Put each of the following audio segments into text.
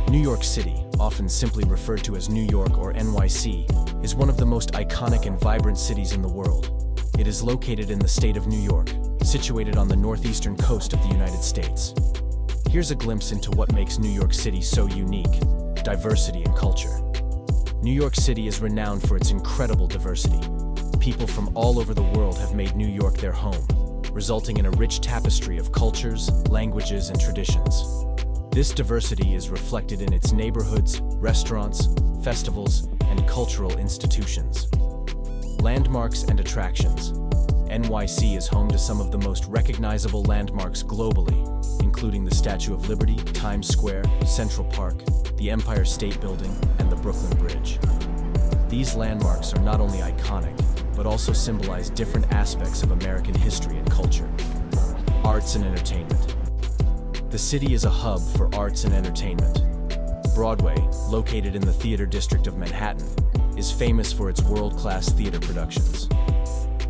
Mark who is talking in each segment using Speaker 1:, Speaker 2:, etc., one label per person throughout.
Speaker 1: New York City, often simply referred to as New York or NYC, is one of the most iconic and vibrant cities in the world. It is located in the state of New York, situated on the northeastern coast of the United States. Here's a glimpse into what makes New York City so unique: diversity and culture. New York City is renowned for its incredible diversity. People from all over the world have made New York their home, resulting in a rich tapestry of cultures, languages, and traditions. This diversity is reflected in its neighborhoods, restaurants, festivals, and cultural institutions. Landmarks and attractions. NYC is home to some of the most recognizable landmarks globally, including the Statue of Liberty, Times Square, Central Park, the Empire State Building, and the Brooklyn Bridge. These landmarks are not only iconic, but also symbolize different aspects of American history and culture. Arts and entertainment. The city is a hub for arts and entertainment. Broadway, located in the theater district of Manhattan, is famous for its world-class theater productions.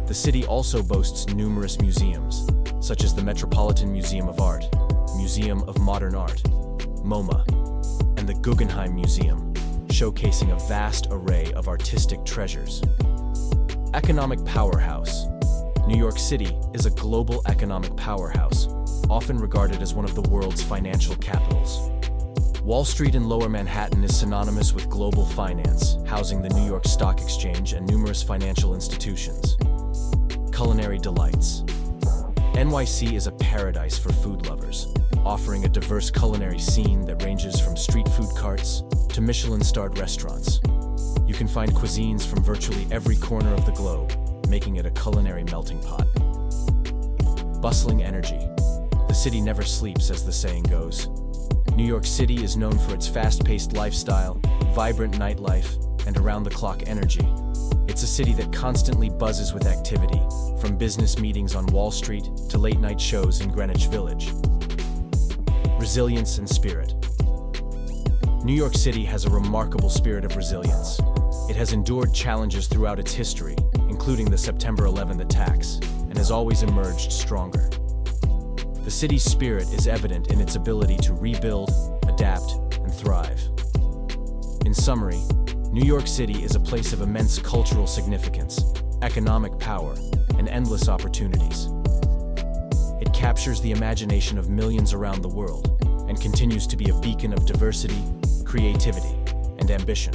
Speaker 1: The city also boasts numerous museums, such as the Metropolitan Museum of Art, Museum of Modern Art, MoMA, and the Guggenheim Museum, showcasing a vast array of artistic treasures. Economic powerhouse. New York City is a global economic powerhouse, often regarded as one of the world's financial capitals. Wall Street in Lower Manhattan is synonymous with global finance, housing the New York Stock Exchange and numerous financial institutions. Culinary delights. NYC is a paradise for food lovers, offering a diverse culinary scene that ranges from street food carts to Michelin-starred restaurants. You can find cuisines from virtually every corner of the globe, making it a culinary melting pot. Bustling energy. The city never sleeps, as the saying goes. New York City is known for its fast-paced lifestyle, vibrant nightlife, and around-the-clock energy. It's a city that constantly buzzes with activity, from business meetings on Wall Street to late-night shows in Greenwich Village. Resilience and spirit. New York City has a remarkable spirit of resilience. It has endured challenges throughout its history, including the September 11th attacks, and has always emerged stronger. The city's spirit is evident in its ability to rebuild, adapt, and thrive. In summary, New York City is a place of immense cultural significance, economic power, and endless opportunities. It captures the imagination of millions around the world and continues to be a beacon of diversity, creativity, and ambition.